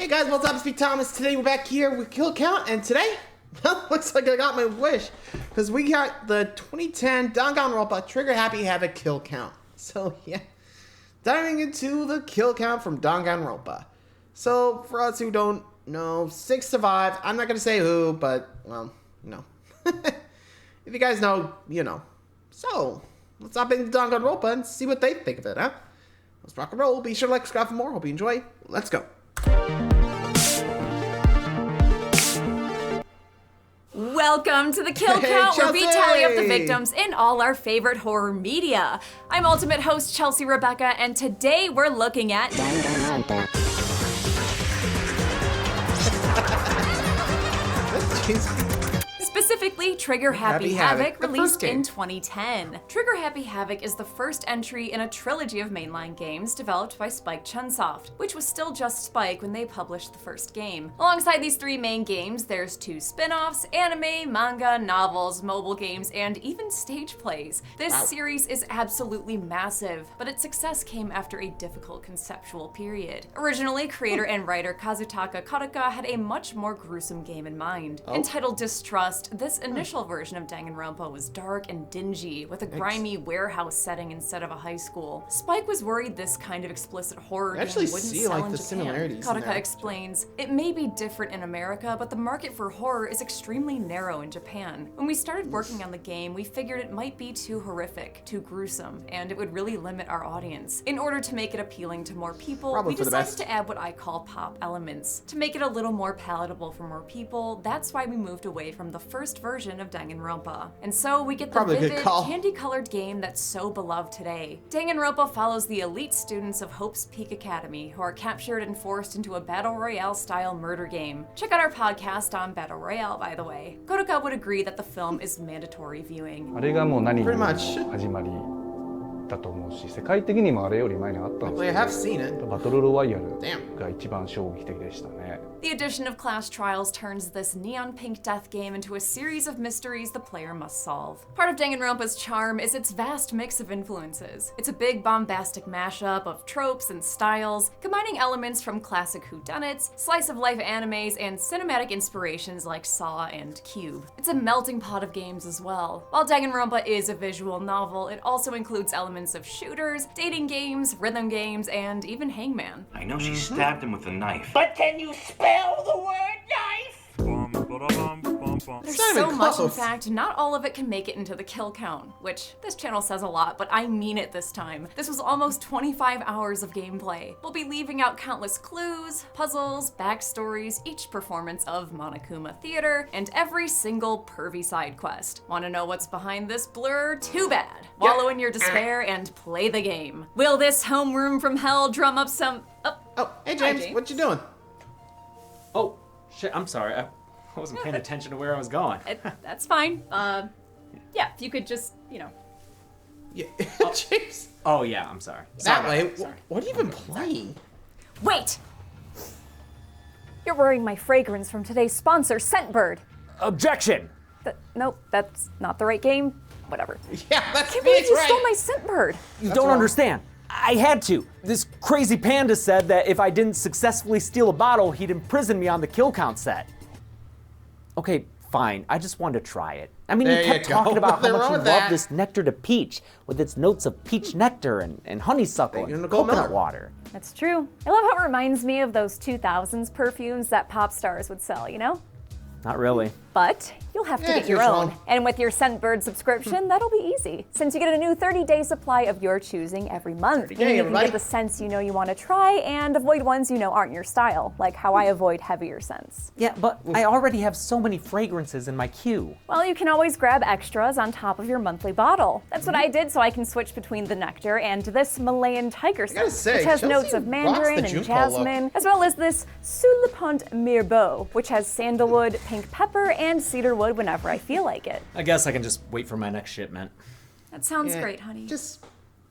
Hey guys, what's up? It's me, Thomas. Today we're back here with Kill Count, and today, well, looks like I got my wish, because we got the 2010 Danganronpa Trigger Happy Havoc Kill Count. So yeah, diving into the Kill Count from Danganronpa. So for us who don't know, 6 survived. I'm not going to say who, but, well, no. If you guys know, you know. So, let's hop into Danganronpa and see what they think of it, huh? Let's rock and roll. Be sure to like, subscribe for more. Hope you enjoy. Let's go. Welcome to the Kill Count, where we tally up the victims in all our favorite horror media. I'm Ultimate Host Chelsea Rebecca, and today we're looking at Danganronpa. Specifically, Trigger Happy Havoc, released in 2010. Trigger Happy Havoc is the first entry in a trilogy of mainline games developed by Spike Chunsoft, which was still just Spike when they published the first game. Alongside these 3 main games, there's 2 spin-offs, anime, manga, novels, mobile games, and even stage plays. This series is absolutely massive, but its success came after a difficult conceptual period. Originally, creator and writer Kazutaka Kodaka had a much more gruesome game in mind. Entitled Distrust, this initial version of Danganronpa was dark and dingy, with a grimy warehouse setting instead of a high school. Spike was worried this kind of explicit horror game wouldn't sell in Japan. Kodaka explains, "It may be different in America, but the market for horror is extremely narrow in Japan. When we started working on the game, we figured it might be too horrific, too gruesome, and it would really limit our audience. In order to make it appealing to more people, we decided to add what I call pop elements. To make it a little more palatable for more people, that's why we moved away from the first version of Danganronpa. And so we get the vivid, candy-colored game that's so beloved today. Danganronpa follows the elite students of Hope's Peak Academy, who are captured and forced into a Battle Royale-style murder game. Check out our podcast on Battle Royale, by the way. Kodaka would agree that the film is mandatory viewing." Pretty much. だと思うし、世界的にもあれより前にあったんですけど、バトルロワイヤルが一番衝撃的でしたね。The addition of class trials turns this neon pink death game into a series of mysteries the player must solve. Part of Danganronpa's charm is its vast mix of influences. It's a big bombastic mashup of tropes and styles, combining elements from classic whodunits, slice-of-life animes, and cinematic inspirations like Saw and Cube. It's a melting pot of games as well. While Danganronpa is a visual novel, it also includes elements of shooters, dating games, rhythm games, and even Hangman. I know she stabbed him with a knife. But can you spell the word knife? There's so much, in fact, not all of it can make it into the kill count, which this channel says a lot, but I mean it this time. This was almost 25 hours of gameplay. We'll be leaving out countless clues, puzzles, backstories, each performance of Monokuma Theater, and every single pervy side quest. Want to know what's behind this blur? Too bad. Wallow in your despair and play the game. Will this homeroom from hell drum up some... Hey James, what you doing? Oh, shit, I'm sorry. I wasn't paying attention to where I was going. That's fine. Yeah, if you could just, you know. Yeah, James. Oh, yeah, I'm sorry. That way, what are you even playing? Wait! You're wearing my fragrance from today's sponsor, Scentbird. Objection! Nope, that's not the right game. Whatever. Yeah, that's I can't believe you stole my Scentbird. You don't understand. I had to. This crazy panda said that if I didn't successfully steal a bottle, he'd imprison me on the kill count set. Okay, fine. I just wanted to try it. I mean, you kept talking about how much you love this nectar to peach, with its notes of peach nectar and honeysuckle and coconut water. That's true. I love how it reminds me of those 2000s perfumes that pop stars would sell, you know? Not really. But you'll have to get your own. And with your Scentbird subscription, that'll be easy, since you get a new 30-day supply of your choosing every month. You can get the scents you know you want to try and avoid ones you know aren't your style, like how I avoid heavier scents. Yeah, but I already have so many fragrances in my queue. Well, you can always grab extras on top of your monthly bottle. That's what I did, so I can switch between the nectar and this Malayan tiger scent, which has notes of mandarin and jasmine, as well as this Sulepont Mirbeau, which has sandalwood, pink pepper, and cedarwood whenever I feel like it. I guess I can just wait for my next shipment. That sounds great, honey. Just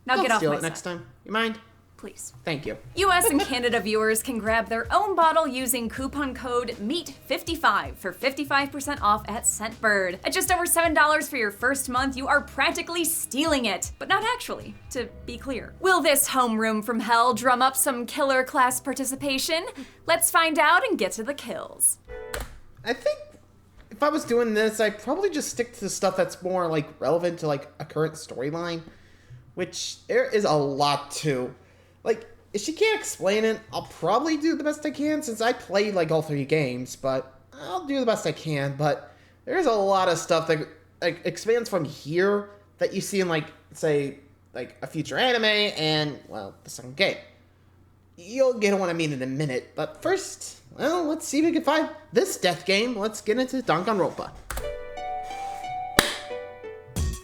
now get off steal my it next time. You mind? please. Thank you. US and Canada viewers can grab their own bottle using coupon code MEAT55 for 55% off at Scentbird. At just over $7 for your first month, you are practically stealing it. But not actually, to be clear. Will this homeroom from hell drum up some killer class participation? Let's find out and get to the kills. I think if I was doing this, I'd probably just stick to the stuff that's more like relevant to like a current storyline, which there is a lot to. Like, if she can't explain it, I'll probably do the best I can since I played like all 3 games, but I'll do the best I can. But there's a lot of stuff that like expands from here that you see in like, say, like a future anime and, well, the second game. You'll get what I mean in a minute, but first, well, let's see if we can find this death game. Let's get into Danganronpa.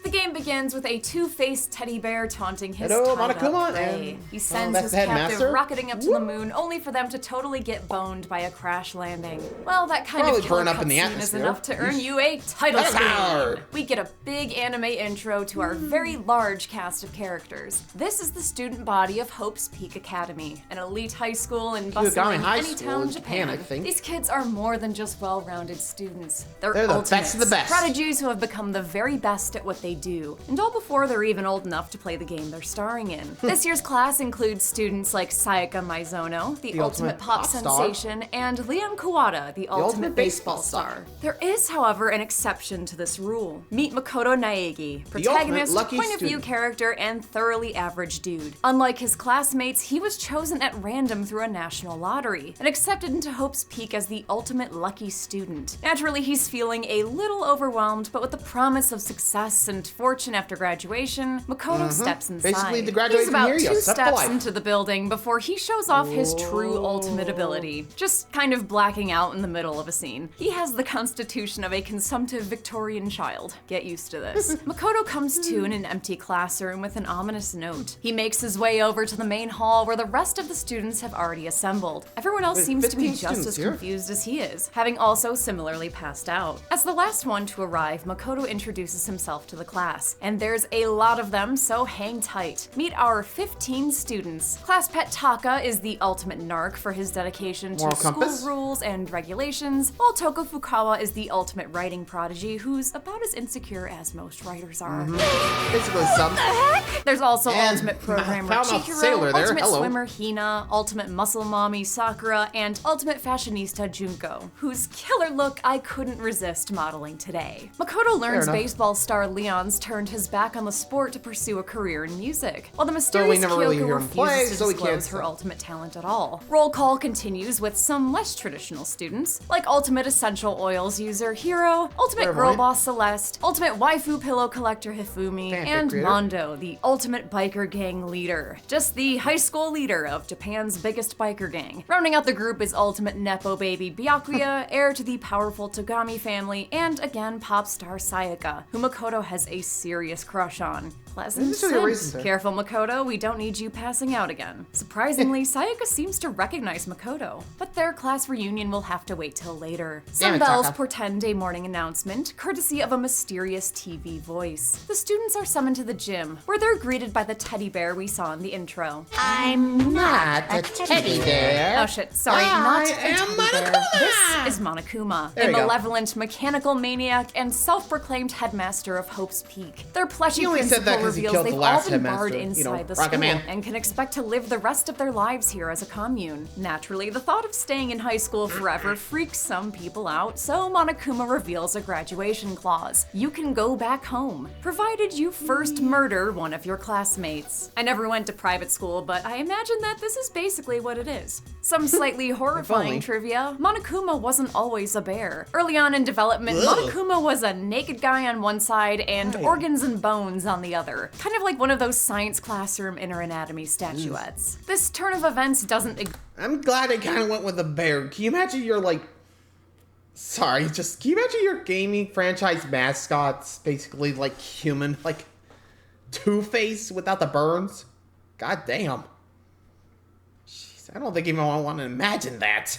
The game begins with a two-faced teddy bear taunting his Monokuma, tied-up prey. He sends his captive rocketing up to the moon, only for them to totally get boned by a crash landing. Well, that kind of killer cutscene is enough to earn you a title screen. We get a big anime intro to our very large cast of characters. This is the student body of Hope's Peak Academy, an elite high school in bustling Anytown, Japan. I think. These kids are more than just well-rounded students. They're the ultimates, best of the best. prodigies who have become the very best at what they do, and all before they're even old enough to play the game they're starring in. This year's class includes students like Sayaka Maizono, the ultimate pop sensation, and Leon Kawada, the ultimate baseball star. There is, however, an exception to this rule. Meet Makoto Naegi, protagonist, point-of-view character, and thoroughly average dude. Unlike his classmates, he was chosen at random through a national lottery, and accepted into Hope's Peak as the ultimate lucky student. Naturally, he's feeling a little overwhelmed, but with the promise of success and fortune after graduation, Makoto steps inside. Basically, the graduation He's about here, 2 steps into the building before he shows off his true ultimate ability, just kind of blacking out in the middle of a scene. He has the constitution of a consumptive Victorian child. Get used to this. Makoto comes to in an empty classroom with an ominous note. He makes his way over to the main hall where the rest of the students have already assembled. Everyone else seems to be just as confused as he is, having also similarly passed out. As the last one to arrive, Makoto introduces himself to the class, and there's a lot of them, so hang tight. Meet our 15 students. Class pet Taka is the ultimate narc for his dedication to school rules and regulations, while Toko Fukawa is the ultimate writing prodigy who's about as insecure as most writers are. Basically some. There's also ultimate programmer Chihiro, ultimate Hello. swimmer Hina, ultimate muscle mommy Sakura, and ultimate fashionista Junko, whose killer look I couldn't resist modeling today. Makoto learns baseball star Leon's turned his back on the sport to pursue a career in music, while the mysterious Kyoko refuses to disclose her ultimate talent at all. Roll call continues with some less traditional students, like ultimate essential oils user Hiro, ultimate girl boss Celeste, ultimate waifu pillow collector Hifumi, and Mondo, the ultimate biker gang leader. Just the high school leader of Japan's biggest biker gang. Rounding out the group is ultimate nepo baby Byakuya, heir to the powerful Togami family, and again pop star Sayaka, who Makoto has a serious crush on. Pleasant sense. Careful, Makoto, we don't need you passing out again. Surprisingly, Sayaka seems to recognize Makoto, but their class reunion will have to wait till later. Some bells portend a morning announcement, courtesy of a mysterious TV voice. The students are summoned to the gym, where they're greeted by the teddy bear we saw in the intro. I'm not a teddy bear. Oh shit, sorry, not a teddy bear. This is Monokuma, a malevolent mechanical maniac and self-proclaimed headmaster of Hope's Peak. Their plushy principal reveals they've all been barred inside the school and can expect to live the rest of their lives here as a commune. Naturally, the thought of staying in high school forever freaks some people out, so Monokuma reveals a graduation clause. You can go back home, provided you first murder one of your classmates. I never went to private school, but I imagine that this is basically what it is. Some slightly horrifying trivia: Monokuma wasn't always a bear. Early on in development, Monokuma was a naked guy on one side and organs and bones on the other. Kind of like one of those science classroom inner anatomy statuettes. This turn of events doesn't... I'm glad I kind of went with a bear. Can you imagine your, like... Sorry, just... Can you imagine your gaming franchise mascots basically, like, human? Like, Two-Face without the burns? God damn. Jeez, I don't think even I want to imagine that.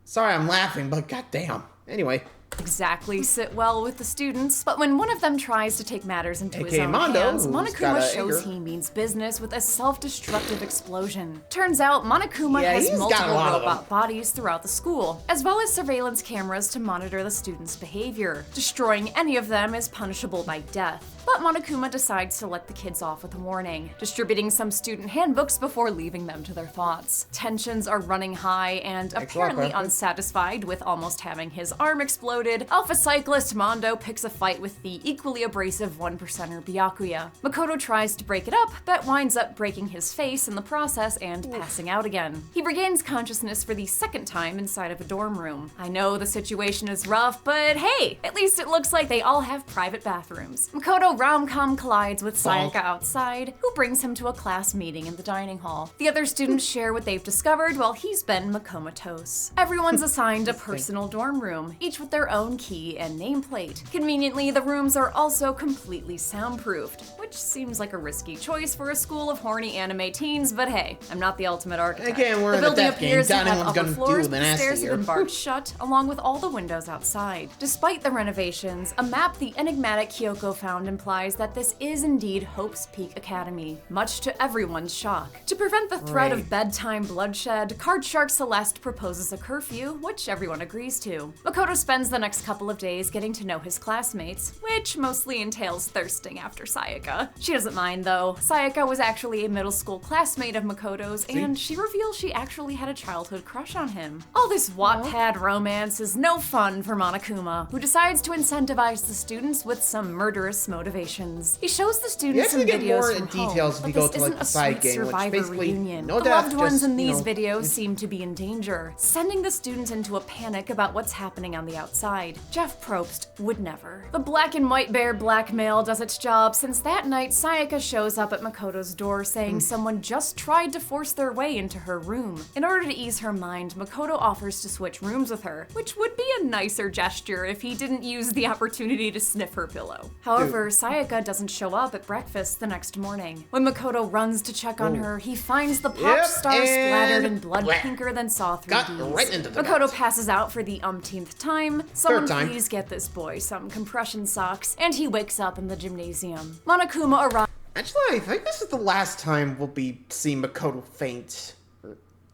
Sorry, I'm laughing, but goddamn. Anyway, exactly sit well with the students, but when one of them tries to take matters into his own Mondo, hands, who's Monokuma got shows anger. he means business with a self-destructive explosion. Turns out Monokuma Yeah, has he's got a multiple lot of robot bodies throughout the school, as well as surveillance cameras to monitor the students' behavior. Destroying any of them is punishable by death. But Monokuma decides to let the kids off with a warning, distributing some student handbooks before leaving them to their thoughts. Tensions are running high, and apparently unsatisfied with almost having his arm exploded, Alpha Cyclist Mondo picks a fight with the equally abrasive 1%er Byakuya. Makoto tries to break it up, but winds up breaking his face in the process and passing out again. He regains consciousness for the second time inside of a dorm room. I know the situation is rough, but hey, at least it looks like they all have private bathrooms. Makoto rom-com collides with Sayaka outside, who brings him to a class meeting in the dining hall. The other students share what they've discovered while he's been comatose. Everyone's assigned a personal dorm room, each with their own key and nameplate. Conveniently, the rooms are also completely soundproofed, which seems like a risky choice for a school of horny anime teens, but hey, I'm not the ultimate architect. Again, we're the in the building death game. appears to Not have anyone's upper gonna floors, do but an the ass stairs here. have been barred shut, along with all the windows outside. Despite the renovations, a map the enigmatic Kyoko found implies that this is indeed Hope's Peak Academy, much to everyone's shock. To prevent the threat of bedtime bloodshed, Card Shark Celeste proposes a curfew, which everyone agrees to. Makoto spends the next couple of days getting to know his classmates, which mostly entails thirsting after Sayaka. She doesn't mind though. Sayaka was actually a middle school classmate of Makoto's, and she reveals she actually had a childhood crush on him. All this Wattpad romance is no fun for Monokuma, who decides to incentivize the students with some murderous motivations. He shows the students some videos from details home, if but you go this to like isn't the a side sweet game, which survivor basically reunion. no The death, loved ones just, in these you know, videos seem to be in danger, sending the students into a panic about what's happening on the outside. Jeff Probst would never. The black and white bear blackmail does its job, since that night Sayaka shows up at Makoto's door saying someone just tried to force their way into her room. In order to ease her mind, Makoto offers to switch rooms with her, which would be a nicer gesture if he didn't use the opportunity to sniff her pillow. However, Sayaka doesn't show up at breakfast the next morning. When Makoto runs to check on her, he finds the pop star splattered in blood pinker than Saw 3Ds. Got right into the Makoto gut. passes out for the umpteenth time. Someone time. please get this boy some compression socks, and he wakes up in the gymnasium. Monokuma arrives. Actually, I think this is the last time we'll be seeing Makoto faint.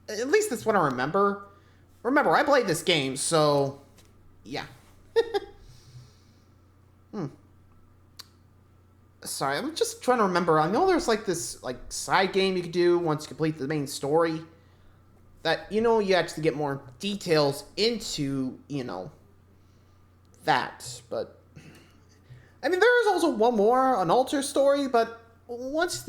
At least that's what I remember. Remember, I played this game, so yeah. Sorry, I'm just trying to remember. I know there's like this like side game you could do once you complete the main story. That, you know, you actually get more details into, you know, that. But I mean, there is also one more, an alter story, but once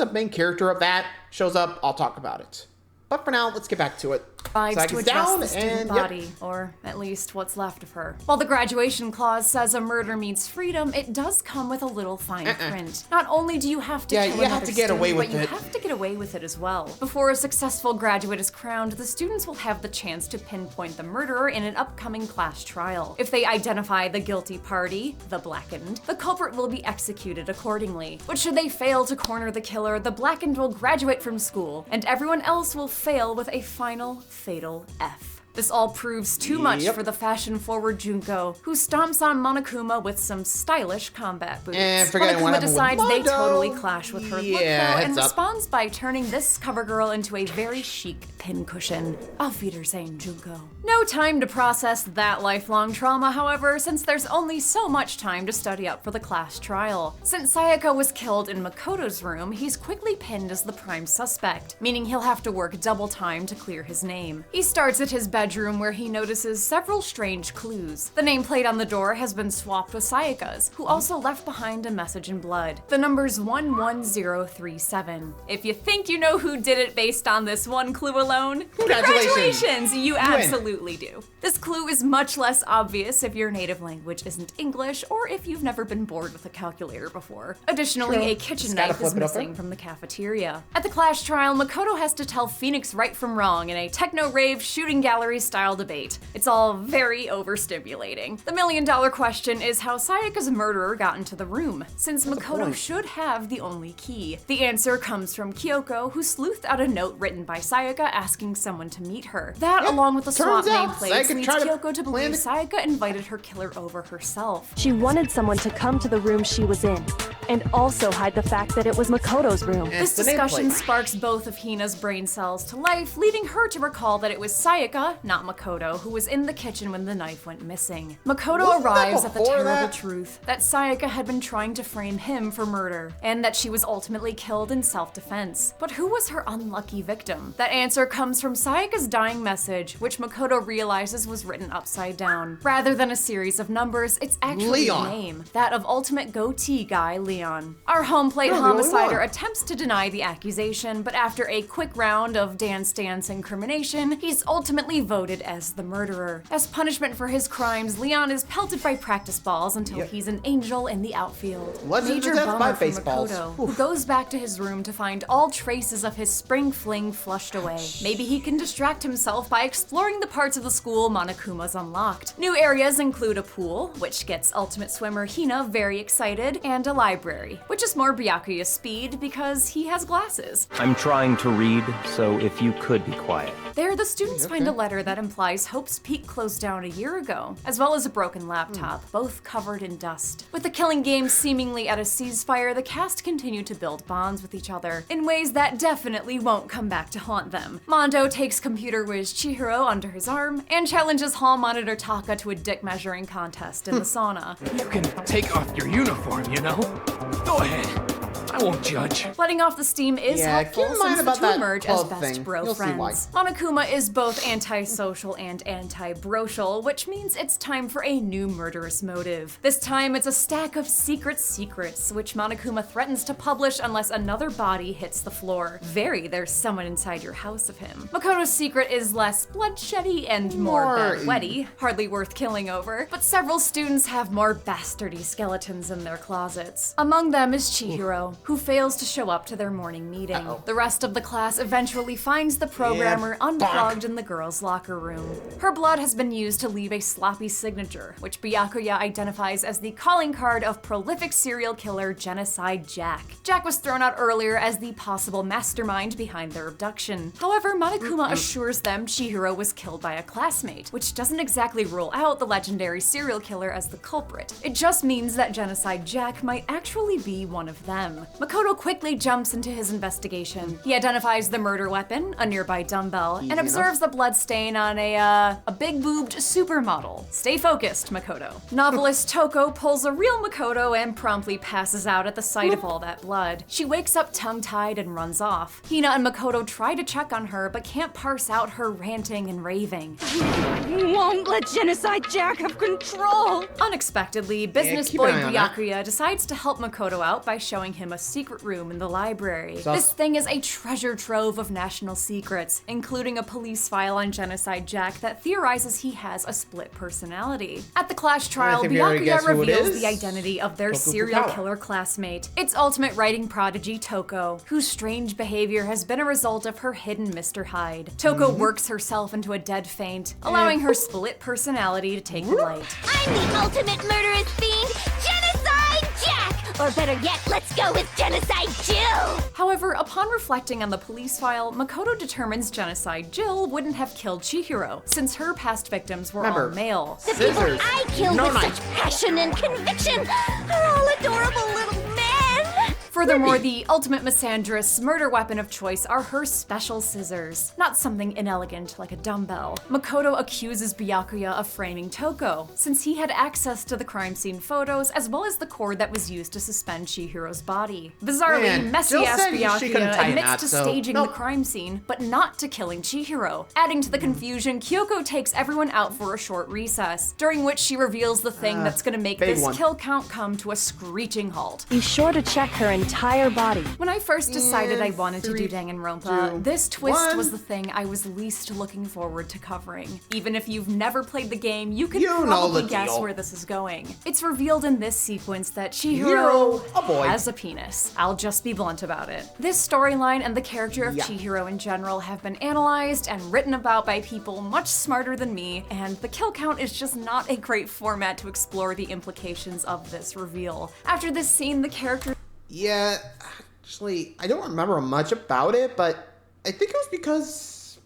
a main character of that shows up, I'll talk about it. But for now, let's get back to it. To address the student body, or at least what's left of her. While the graduation clause says a murder means freedom, it does come with a little fine print. Not only do you have to kill you another have to get away student, with but you it. have to get away with it as well. Before a successful graduate is crowned, the students will have the chance to pinpoint the murderer in an upcoming class trial. If they identify the guilty party, the blackened, the culprit will be executed accordingly. But should they fail to corner the killer, the blackened will graduate from school, and everyone else will fail with a final fatal F. This all proves too much for the fashion-forward Junko, who stomps on Monokuma with some stylish combat boots. And forgetting what Monokuma happened with decides they Mondo. totally clash with her look, though, and heads up. responds by turning this cover girl into a very chic pincushion. Auf Wiedersehen, Junko. No time to process that lifelong trauma, however, since there's only so much time to study up for the class trial. Since Sayaka was killed in Makoto's room, he's quickly pinned as the prime suspect, meaning he'll have to work double time to clear his name. He starts at his bedroom where he notices several strange clues. The nameplate on the door has been swapped with Sayaka's, who also left behind a message in blood. The number's 11037. If you think you know who did it based on this one clue alone, congratulations! You absolutely do. This clue is much less obvious if your native language isn't English or if you've never been bored with a calculator before. Additionally, a kitchen knife is missing from the cafeteria. At the class trial, Makoto has to tell Phoenix right from wrong in a techno-rave shooting gallery style debate. It's all very overstimulating. The million-dollar question is how Sayaka's murderer got into the room, since Makoto should have the only key. The answer comes from Kyoko, who sleuthed out a note written by Sayaka asking someone to meet her. That, along with the swap nameplates, leads Kyoko to believe Sayaka invited her killer over herself. She wanted someone to come to the room she was in, and also hide the fact that it was Makoto's room. This discussion sparks both of Hina's brain cells to life, leading her to recall that it was Sayaka, not Makoto, who was in the kitchen when the knife went missing. Makoto arrives at the terrible truth that Sayaka had been trying to frame him for murder, and that she was ultimately killed in self-defense. But who was her unlucky victim? That answer comes from Sayaka's dying message, which Makoto realizes was written upside down. Rather than a series of numbers, it's actually a name, that of ultimate goatee guy Leon. Our home plate homicider attempts to deny the accusation, but after a quick round of dance incrimination, he's ultimately voted as the murderer. As punishment for his crimes, Leon is pelted by practice balls until he's an angel in the outfield. Major bummer for Makoto, who goes back to his room to find all traces of his spring fling flushed away. Maybe he can distract himself by exploring the parts of the school Monokuma's unlocked. New areas include a pool, which gets ultimate swimmer Hina very excited, and a library, which is more Byakuya's speed because he has glasses. I'm trying to read, so if you could be quiet. There, the students find a letter that implies Hope's Peak closed down a year ago, as well as a broken laptop, both covered in dust. With the killing game seemingly at a ceasefire, the cast continue to build bonds with each other in ways that definitely won't come back to haunt them. Mondo takes computer whiz Chihiro under his arm and challenges hall monitor Taka to a dick measuring contest in the sauna. You can take off your uniform, you know? Go ahead. I won't judge. Letting off the steam is helpful since the two emerge as best bro friends. Monokuma is both antisocial and anti-brocial, which means it's time for a new murderous motive. This time it's a stack of secrets, which Monokuma threatens to publish unless another body hits the floor. There's someone inside your house of him. Makoto's secret is less bloodsheddy and more bedwetty, hardly worth killing over, but several students have more bastardy skeletons in their closets. Among them is Chihiro, who fails to show up to their morning meeting. The rest of the class eventually finds the programmer unplugged in the girls' locker room. Her blood has been used to leave a sloppy signature, which Byakuya identifies as the calling card of prolific serial killer Genocide Jack. Jack was thrown out earlier as the possible mastermind behind their abduction. However, Monokuma assures them Chihiro was killed by a classmate, which doesn't exactly rule out the legendary serial killer as the culprit. It just means that Genocide Jack might actually be one of them. Makoto quickly jumps into his investigation. He identifies the murder weapon, a nearby dumbbell, and observes the blood stain on a big-boobed supermodel. Stay focused, Makoto. Novelist Toko pulls a real Makoto and promptly passes out at the sight of all that blood. She wakes up tongue-tied and runs off. Hina and Makoto try to check on her, but can't parse out her ranting and raving. Won't let Genocide Jack have control! Unexpectedly, business boy Byakuya decides to help Makoto out by showing him a secret room in the library. This thing is a treasure trove of national secrets, including a police file on Genocide Jack that theorizes he has a split personality. At the class trial, Byakuya reveals the identity of their serial killer classmate. It's ultimate writing prodigy Toko, whose strange behavior has been a result of her hidden Mr. Hyde. Toko works herself into a dead faint, allowing her split personality to take flight. I'm the ultimate murderous fiend, Genocide Jack! Or better yet, let's go with Genocide Jill! However, upon reflecting on the police file, Makoto determines Genocide Jill wouldn't have killed Chihiro, since her past victims were all male. The people I killed with such passion and conviction are all adorable little men! Furthermore, the ultimate misandrist's murder weapon of choice are her special scissors, not something inelegant like a dumbbell. Makoto accuses Byakuya of framing Toko, since he had access to the crime scene photos as well as the cord that was used to suspend Chihiro's body. Bizarrely, messy-ass Byakuya admits to staging the crime scene, but not to killing Chihiro. Adding to the confusion, Kyoko takes everyone out for a short recess, during which she reveals the thing that's gonna make this kill count come to a screeching halt. Be sure to check her entire body. When I first decided I wanted to do Danganronpa, this twist was the thing I was least looking forward to covering. Even if you've never played the game, you can probably guess where this is going. It's revealed in this sequence that Chihiro has a penis. I'll just be blunt about it. This storyline and the character of Chihiro in general have been analyzed and written about by people much smarter than me, and the kill count is just not a great format to explore the implications of this reveal. After this scene, the character Yeah, actually, I don't remember much about it, but I think it was because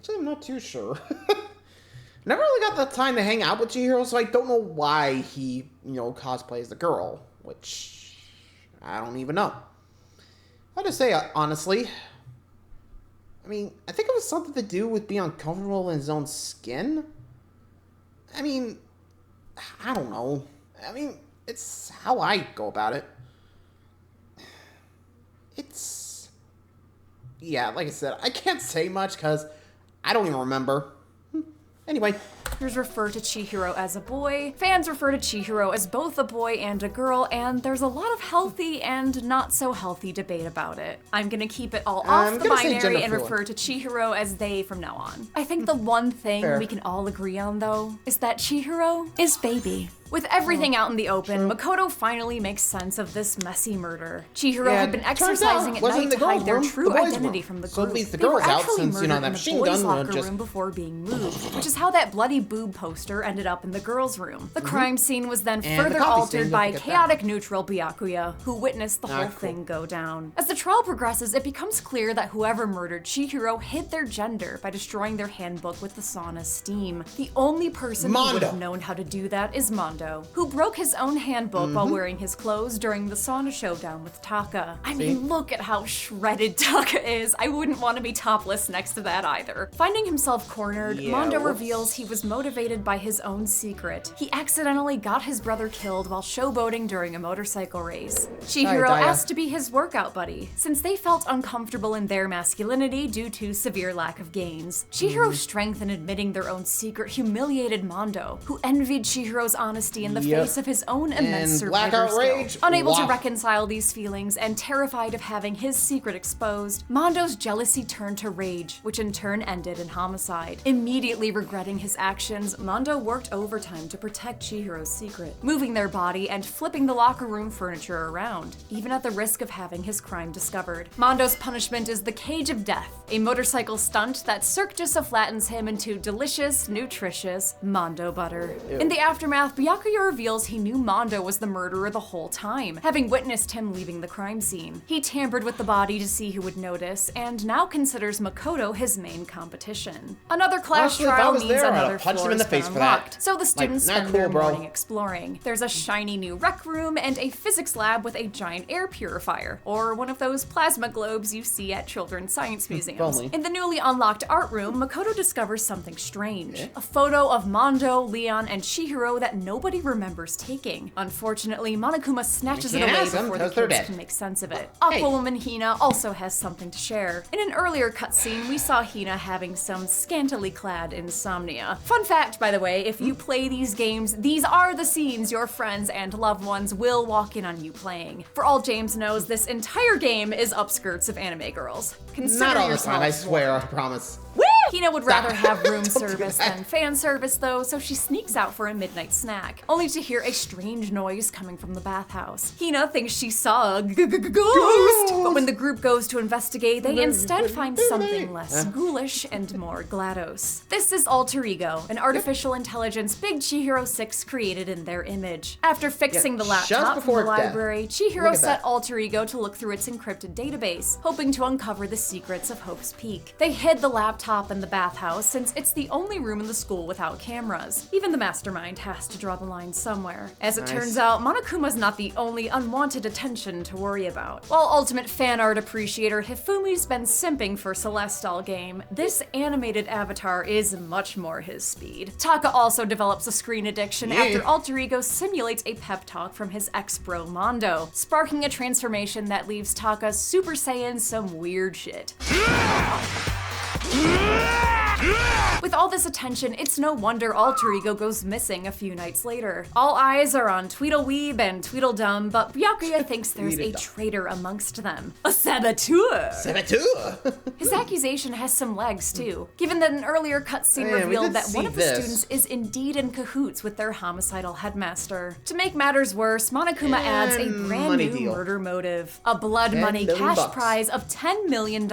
Actually, I'm not too sure. Never really got the time to hang out with Chihiro, so I don't know why he, cosplays the girl, which I don't even know. How to say, honestly, I mean, I think it was something to do with being uncomfortable in his own skin. I mean, I don't know. I mean, it's how I go about it. Yeah, like I said, I can't say much because I don't even remember. Anyway. Readers refer to Chihiro as a boy, fans refer to Chihiro as both a boy and a girl, and there's a lot of healthy and not so healthy debate about it. I'm gonna keep it all off the binary and refer to Chihiro as they from now on. I think the one thing we can all agree on, though, is that Chihiro is baby. With everything out in the open, Makoto finally makes sense of this messy murder. Chihiro had been exercising at night to hide their true identity from the group. So at least the they were girls out actually since, murdered that in the machine boys' gun locker just... room before being moved, which is how that bloody boob poster ended up in the girls' room. The crime scene was then further altered by chaotic neutral Byakuya, who witnessed the whole thing go down. As the trial progresses, it becomes clear that whoever murdered Chihiro hid their gender by destroying their handbook with the sauna's steam. The only person who would have known how to do that is Mondo, who broke his own handbook while wearing his clothes during the sauna showdown with Taka. I mean, look at how shredded Taka is. I wouldn't want to be topless next to that either. Finding himself cornered, Mondo reveals he was motivated by his own secret. He accidentally got his brother killed while showboating during a motorcycle race. Chihiro asked to be his workout buddy, since they felt uncomfortable in their masculinity due to severe lack of gains. Chihiro's strength in admitting their own secret humiliated Mondo, who envied Chihiro's honesty in the face of his own immense survivor skill. Unable to reconcile these feelings and terrified of having his secret exposed, Mondo's jealousy turned to rage, which in turn ended in homicide. Immediately regretting his actions, Mondo worked overtime to protect Chihiro's secret, moving their body and flipping the locker room furniture around, even at the risk of having his crime discovered. Mondo's punishment is the Cage of Death, a motorcycle stunt that circuitous flattens him into delicious, nutritious Mondo butter. In the aftermath, Byakuya reveals he knew Mondo was the murderer the whole time, having witnessed him leaving the crime scene. He tampered with the body to see who would notice, and now considers Makoto his main competition. Another class trial means another floor has been unlocked, so the students spend their morning exploring. There's a shiny new rec room and a physics lab with a giant air purifier, or one of those plasma globes you see at children's science museums. In the newly unlocked art room, Makoto discovers something strange. A photo of Mondo, Leon, and Chihiro that nobody remembers taking. Unfortunately, Monokuma snatches it away before the kids can make sense of it. Aquawoman Hina also has something to share. In an earlier cutscene, we saw Hina having some scantily clad insomnia. Fun fact, by the way, if you play these games, these are the scenes your friends and loved ones will walk in on you playing. For all James knows, this entire game is upskirts of anime girls. Not all the time, I swear, I promise. Woo! Hina would rather have room service than fan service, though, so she sneaks out for a midnight snack, only to hear a strange noise coming from the bathhouse. Hina thinks she saw a ghost, but when the group goes to investigate, they instead find something less ghoulish and more GLaDOS. This is Alter Ego, an artificial intelligence Big Chihiro 6 created in their image. After fixing the laptop from the library, Chihiro set Alter Ego to look through its encrypted database, hoping to uncover the secrets of Hope's Peak. They hid the laptop in the bathhouse since it's the only room in the school without cameras. Even the mastermind has to draw the line somewhere. As it turns out, Monokuma's not the only unwanted attention to worry about. While ultimate fan art appreciator Hifumi's been simping for Celeste all game, this animated avatar is much more his speed. Taka also develops a screen addiction after Alter Ego simulates a pep talk from his ex-bro Mondo, sparking a transformation that leaves Taka Super Saiyan some weird shit. With all this attention, it's no wonder Alter Ego goes missing a few nights later. All eyes are on Tweedleweeb and Tweedledum, but Byakuya thinks there's a traitor amongst them. A saboteur! Saboteur! His accusation has some legs, too, given that an earlier cutscene revealed that one of the students is indeed in cahoots with their homicidal headmaster. To make matters worse, Monokuma adds a brand new murder motive. A blood money cash prize of $10 million,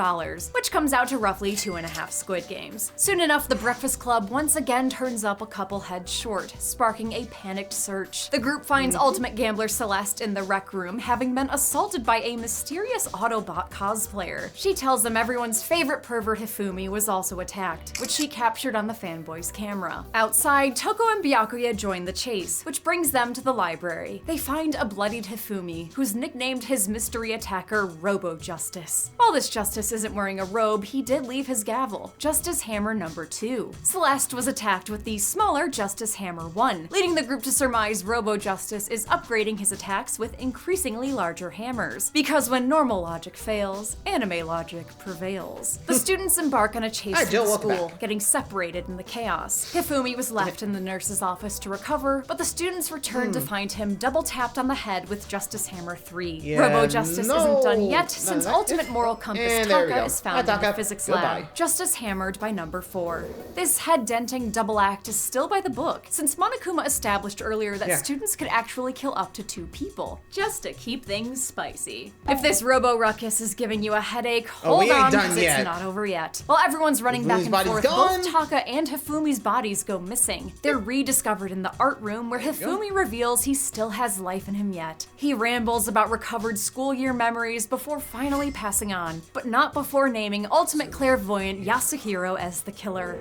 which comes out to roughly 2.5 Squid Games. Soon enough, the Breakfast Club once again turns up a couple heads short, sparking a panicked search. The group finds ultimate gambler Celeste in the rec room, having been assaulted by a mysterious Autobot cosplayer. She tells them everyone's favorite pervert Hifumi was also attacked, which she captured on the fanboy's camera. Outside, Toko and Byakuya join the chase, which brings them to the library. They find a bloodied Hifumi, who's nicknamed his mystery attacker Robo Justice. While this Justice isn't wearing a robe, he did leave his gavel, Justice Hammer number 2. Celeste was attacked with the smaller Justice Hammer 1, leading the group to surmise Robo Justice is upgrading his attacks with increasingly larger hammers. Because when normal logic fails, anime logic prevails. The students embark on a chase to the school, getting separated in the chaos. Hifumi was left in the nurse's office to recover, but the students returned to find him double tapped on the head with Justice Hammer 3. Robo Justice isn't done yet, since Ultimate Moral Compass Taka is found in the physics lab, Justice hammered by number 4. This head-denting double act is still by the book, since Monokuma established earlier that students could actually kill up to 2 people, just to keep things spicy. If this Robo Ruckus is giving you a headache, hold on, because it's not over yet. While everyone's running back and forth, both Taka and Hifumi's bodies go missing. They're rediscovered in the art room, where Hifumi reveals he still has life in him yet. He rambles about recovered school year memories before finally passing on, but not before naming ultimate clairvoyant Yasuhiro as the killer.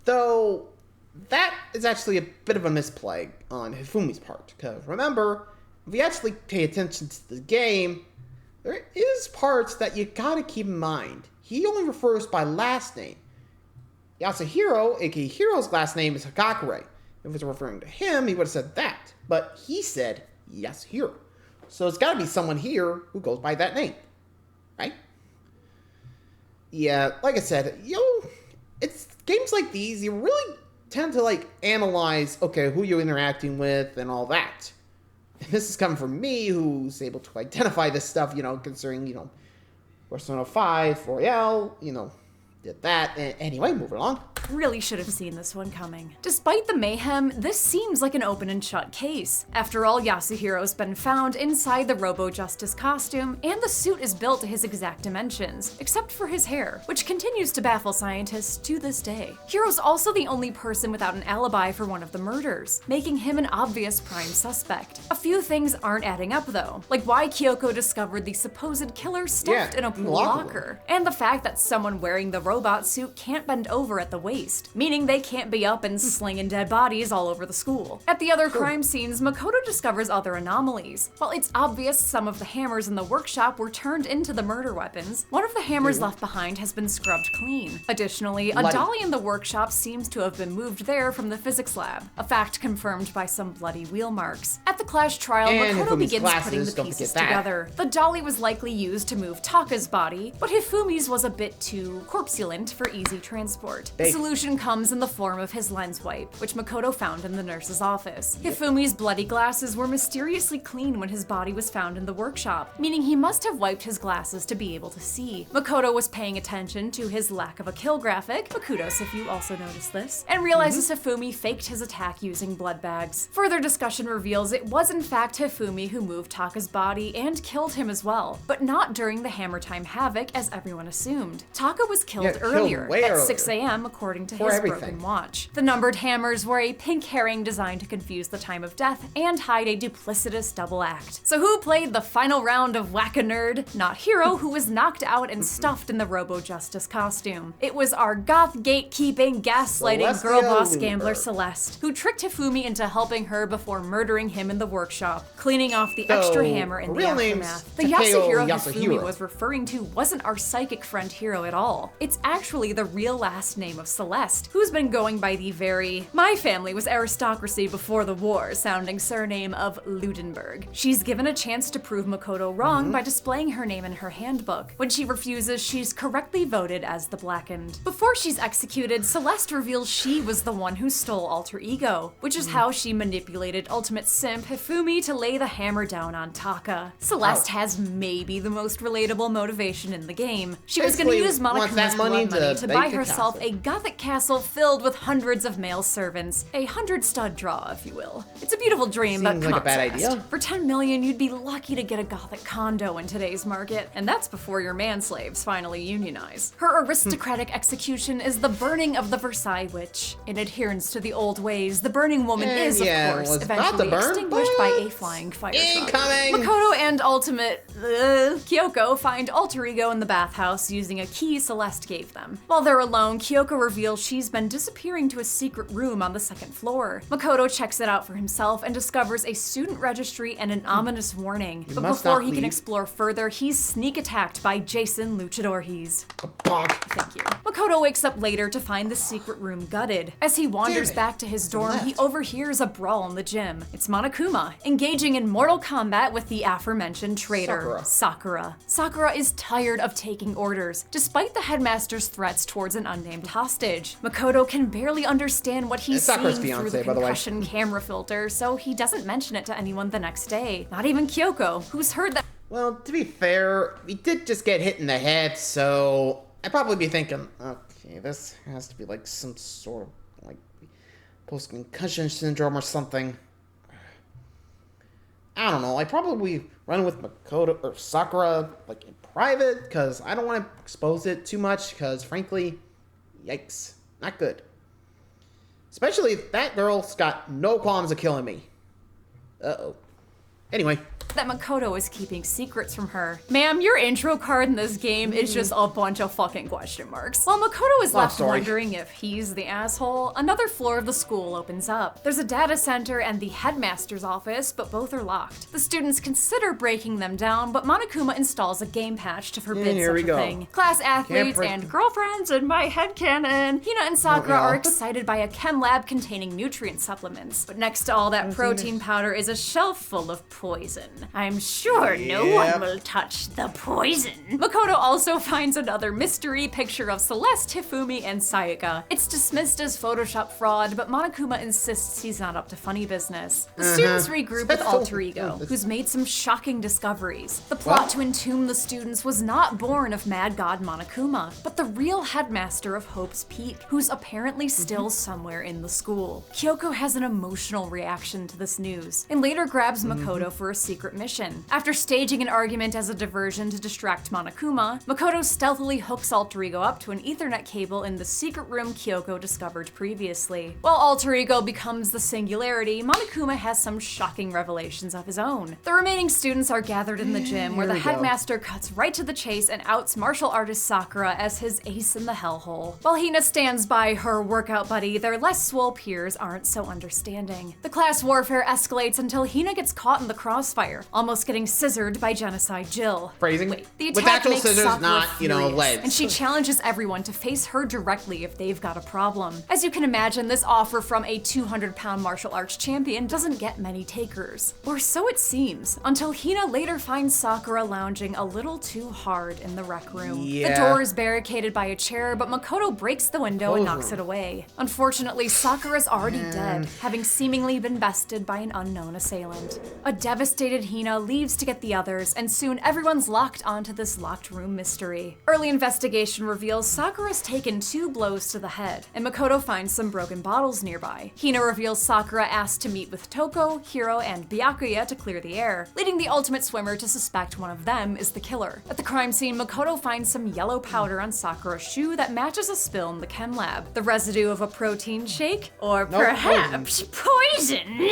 Though, that is actually a bit of a misplay on Hifumi's part, because remember, if you actually pay attention to the game, there is parts that you gotta keep in mind. He only refers by last name. Yasuhiro, aka Hiro's last name, is Hagakure. If it was referring to him, he would have said that, but he said Yasuhiro. So it's gotta be someone here who goes by that name, right? Yeah, like I said, it's games like these, you really tend to analyze, okay, who you're interacting with and all that. And this is coming from me, who's able to identify this stuff, considering, Persona 5, 4L, did that. Anyway, moving along. Really should have seen this one coming. Despite the mayhem, this seems like an open and shut case. After all, Yasuhiro's been found inside the Robo Justice costume, and the suit is built to his exact dimensions, except for his hair, which continues to baffle scientists to this day. Hiro's also the only person without an alibi for one of the murders, making him an obvious prime suspect. A few things aren't adding up though, like why Kyoko discovered the supposed killer stuffed in a pool locker, and the fact that someone wearing the robot suit can't bend over at the waist, meaning they can't be up and slinging dead bodies all over the school. At the other crime scenes, Makoto discovers other anomalies. While it's obvious some of the hammers in the workshop were turned into the murder weapons, one of the hammers left behind has been scrubbed clean. Additionally, a dolly in the workshop seems to have been moved there from the physics lab, a fact confirmed by some bloody wheel marks. At the Clash trial, Makoto begins putting the pieces together. The dolly was likely used to move Taka's body, but Hifumi's was a bit too corpulent for easy transport. The solution comes in the form of his lens wipe, which Makoto found in the nurse's office. Hifumi's bloody glasses were mysteriously clean when his body was found in the workshop, meaning he must have wiped his glasses to be able to see. Makoto was paying attention to his lack of a kill graphic, but kudos if you also noticed this, and realizes Hifumi faked his attack using blood bags. Further discussion reveals it was in fact Hifumi who moved Taka's body and killed him as well, but not during the Hammer Time Havoc as everyone assumed. Taka was killed earlier, at 6 a.m. according to his broken watch. The numbered hammers were a pink herring designed to confuse the time of death and hide a duplicitous double act. So who played the final round of Whack-A-Nerd? Not Hiro, who was knocked out and stuffed in the Robo Justice costume. It was our goth gatekeeping, gaslighting girl boss gambler Celeste, who tricked Hifumi into helping her before murdering him in the workshop, cleaning off the extra hammer in the aftermath. The Yasuhiro Hifumi was referring to wasn't our psychic friend Hiro at all. It's actually the real last name of Celeste, who's been going by the very "my family was aristocracy before the war" sounding surname of Ludenberg. She's given a chance to prove Makoto wrong by displaying her name in her handbook. When she refuses, she's correctly voted as the Blackened. Before she's executed, Celeste reveals she was the one who stole Alter Ego, which is how she manipulated Ultimate Simp Hifumi to lay the hammer down on Taka. Celeste has maybe the most relatable motivation in the game. She was going to use Monokuma's blood money to buy herself a gothic gigantic castle filled with hundreds of male servants. A 100-stud draw, if you will. It's a beautiful dream, but Seems come like a on, bad Celeste. idea. For 10 million, you'd be lucky to get a gothic condo in today's market, and that's before your manslaves finally unionize. Her aristocratic execution is the burning of the Versailles Witch. In adherence to the old ways, the burning woman is, of course, was about to eventually burn, extinguished by but a flying fire truck. incoming! Makoto and Kyoko find alter ego in the bathhouse using a key Celeste gave them. While they're alone, Kyoko reveals she's been disappearing to a secret room on the second floor. Makoto checks it out for himself and discovers a student registry and an ominous warning. But must before not he can leave. explore further, he's sneak attacked by Jason Luchadorhes. Bonk. Thank you. Makoto wakes up later to find the secret room gutted. As he wanders Damn it. back to his dorm, he left. overhears a brawl in the gym. It's Monokuma, engaging in mortal combat with the aforementioned traitor, Sakura. Sakura is tired of taking orders, despite the headmaster's threats towards an unnamed hostage. Makoto can barely understand what he's It's Sakura's seeing through the fiancé, by the way. concussion camera filter, so he doesn't mention it to anyone the next day. Not even Kyoko, who's heard that. Well, to be fair, we did just get hit in the head, so I'd probably be thinking, okay, this has to be like some sort of like post-concussion syndrome or something. I don't know. I probably run with Makoto or Sakura like in private because I don't want to expose it too much because frankly, yikes, not good. Especially if that girl's got no qualms of killing me. Uh-oh. Anyway. That Makoto is keeping secrets from her. Ma'am, your intro card in this game is just a bunch of fucking question marks. While Makoto is left wondering if he's the asshole, another floor of the school opens up. There's a data center and the headmaster's office, but both are locked. The students consider breaking them down, but Monokuma installs a game patch to forbid such a thing. Class athletes and girlfriends in my headcanon. Hina and Sakura are excited by a chem lab containing nutrient supplements. But next to all that protein powder is a shelf full of poison. I'm sure no one will touch the poison. Makoto also finds another mystery picture of Celeste, Hifumi, and Sayaka. It's dismissed as Photoshop fraud, but Monokuma insists he's not up to funny business. The students regroup with Alter Ego, who's made some shocking discoveries. The plot to entomb the students was not born of Mad God Monokuma, but the real headmaster of Hope's Peak, who's apparently still somewhere in the school. Kyoko has an emotional reaction to this news, and later grabs Makoto for a secret mission. After staging an argument as a diversion to distract Monokuma, Makoto stealthily hooks Alter Ego up to an Ethernet cable in the secret room Kyoko discovered previously. While Alter Ego becomes the singularity, Monokuma has some shocking revelations of his own. The remaining students are gathered in the gym, where the headmaster cuts right to the chase and outs martial artist Sakura as his ace in the hellhole. While Hina stands by her workout buddy, their less swole peers aren't so understanding. The class warfare escalates until Hina gets caught in the crossfire, almost getting scissored by Genocide Jill. Phrasing. Wait, the With attack actual makes scissors, Sakura not, furious, leads. and she challenges everyone to face her directly if they've got a problem. As you can imagine, this offer from a 200-pound martial arts champion doesn't get many takers. Or so it seems, until Hina later finds Sakura lounging a little too hard in the rec room. The door is barricaded by a chair, but Makoto breaks the window and knocks it away. Unfortunately, Sakura's already dead, having seemingly been bested by an unknown assailant. A devastated Hina leaves to get the others, and soon everyone's locked onto this locked room mystery. Early investigation reveals Sakura's taken 2 blows to the head, and Makoto finds some broken bottles nearby. Hina reveals Sakura asked to meet with Toko, Hiro, and Byakuya to clear the air, leading the ultimate swimmer to suspect one of them is the killer. At the crime scene, Makoto finds some yellow powder on Sakura's shoe that matches a spill in the chem lab. The residue of a protein shake? Or perhaps poison.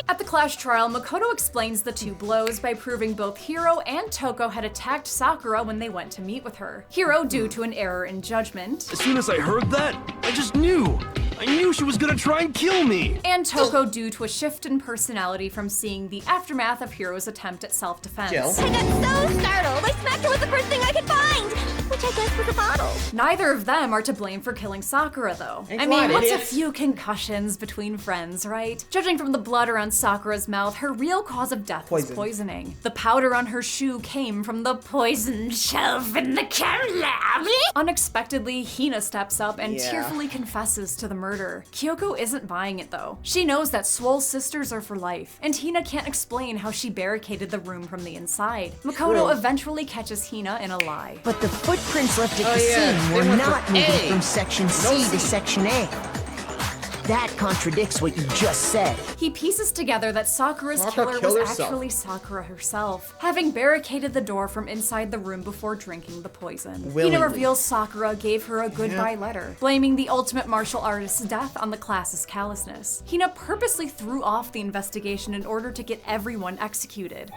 At the clash trial, Makoto explains the 2 blows by proving both Hiro and Toko had attacked Sakura when they went to meet with her. Hiro due to an error in judgment. As soon as I heard that, I just knew. I knew she was gonna try and kill me! And Toko due to a shift in personality from seeing the aftermath of Hiro's attempt at self-defense. I got so startled, I smacked her with the first thing I could find, which I guess was a bottle. Neither of them are to blame for killing Sakura, though. I mean, what's a few concussions between friends, right? Judging from the blood around Sakura's mouth, her real cause of death was poisoning. The powder on her shoe came from the poisoned shelf in the chem lab. Unexpectedly, Hina steps up and tearfully confesses to the murder. murder. Kyoko isn't buying it though. She knows that Swole sisters are for life, and Hina can't explain how she barricaded the room from the inside. Makoto eventually catches Hina in a lie. But the footprints left at the scene were not moving from Section C to Section A. That contradicts what you just said. He pieces together that Sakura's killer was actually Sakura herself, having barricaded the door from inside the room before drinking the poison. Hina reveals Sakura gave her a goodbye letter, blaming the ultimate martial artist's death on the class's callousness. Hina purposely threw off the investigation in order to get everyone executed.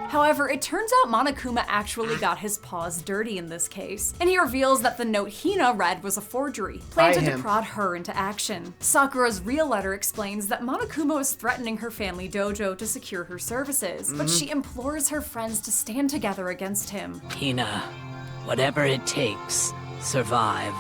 However, it turns out Monokuma actually got his paws dirty in this case, and he reveals that the note Hina read was a forgery, planted to prod her into action. Sakura's real letter explains that Monokuma was threatening her family dojo to secure her services, but she implores her friends to stand together against him. Hina, whatever it takes, survive.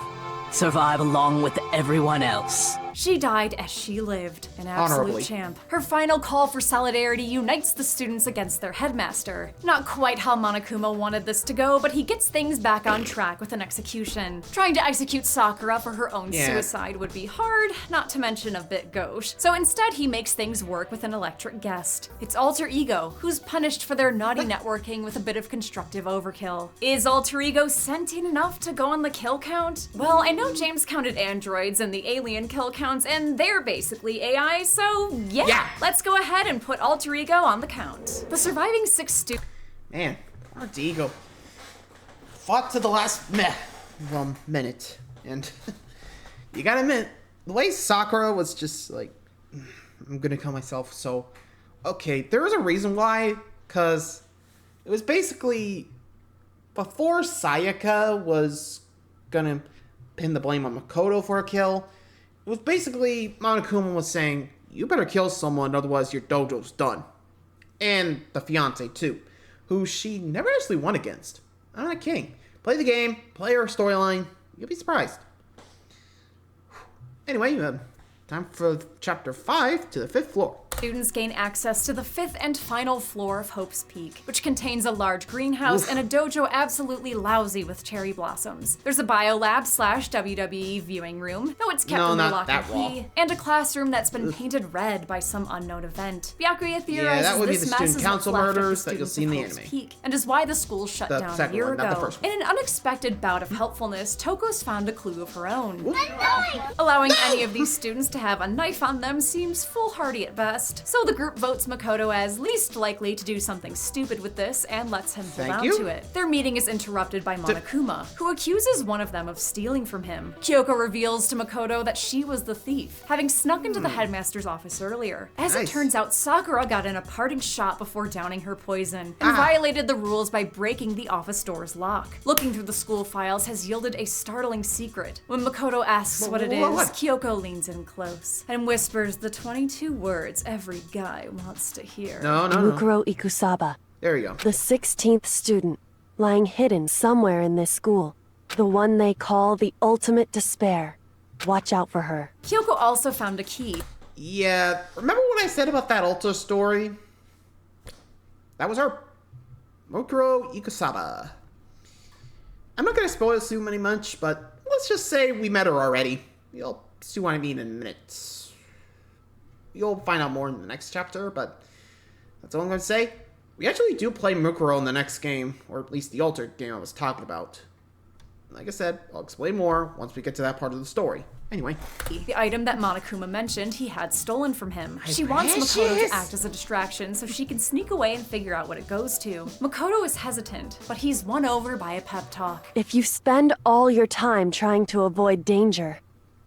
Survive along with everyone else. She died as she lived, an absolute champ. Her final call for solidarity unites the students against their headmaster. Not quite how Monokuma wanted this to go, but he gets things back on track with an execution. Trying to execute Sakura for her own suicide would be hard, not to mention a bit gauche. So instead he makes things work with an electric guest. It's Alter Ego, who's punished for their naughty networking with a bit of constructive overkill. Is Alter Ego sentient enough to go on the kill count? Well, I know James counted androids and the alien kill count, and they're basically AI, so yeah, let's go ahead and put Alter Ego on the count. The surviving 6 students— Man, Alter Ego fought to the last minute, and you gotta admit, the way Sakura was just like, I'm gonna kill myself, so, okay, there was a reason why, because it was basically before Sayaka was gonna pin the blame on Makoto for a kill. It was basically Monokuma was saying, you better kill someone, otherwise your dojo's done. And the fiance too, who she never actually won against. I'm not kidding. Play the game, play her storyline, you'll be surprised. Anyway, time for chapter 5 to the 5th floor. Students gain access to the 5th and final floor of Hope's Peak, which contains a large greenhouse and a dojo absolutely lousy with cherry blossoms. There's a biolab / WWE viewing room, though it's kept under lock and key, and a classroom that's been painted red by some unknown event. Byakuya theorizes this mess is what's left of the students of Hope's Peak, and is why the school shut down a year ago. In an unexpected bout of helpfulness, Toko's found a clue of her own. Allowing any of these students to have a knife on them seems foolhardy at best. So the group votes Makoto as least likely to do something stupid with this and lets him hold on to it. Their meeting is interrupted by Monokuma, who accuses one of them of stealing from him. Kyoko reveals to Makoto that she was the thief, having snuck into the headmaster's office earlier. As it turns out, Sakura got in a parting shot before downing her poison, and violated the rules by breaking the office door's lock. Looking through the school files has yielded a startling secret. When Makoto asks what it is, Kyoko leans in close and whispers the 22 words every guy wants to hear. Mukuro Ikusaba. There you go. The 16th student, lying hidden somewhere in this school. The one they call the ultimate despair. Watch out for her. Kyoko also found a key. Yeah, remember what I said about that Ulta story? That was her. Mukuro Ikusaba. I'm not gonna spoil too much, but let's just say we met her already. You'll see what I mean in a minute. You'll find out more in the next chapter, but that's all I'm going to say. We actually do play Mukuro in the next game, or at least the altered game I was talking about. Like I said, I'll explain more once we get to that part of the story. Anyway. The item that Monokuma mentioned he had stolen from him. She wants Makoto to act as a distraction so she can sneak away and figure out what it goes to. Makoto is hesitant, but he's won over by a pep talk. If you spend all your time trying to avoid danger,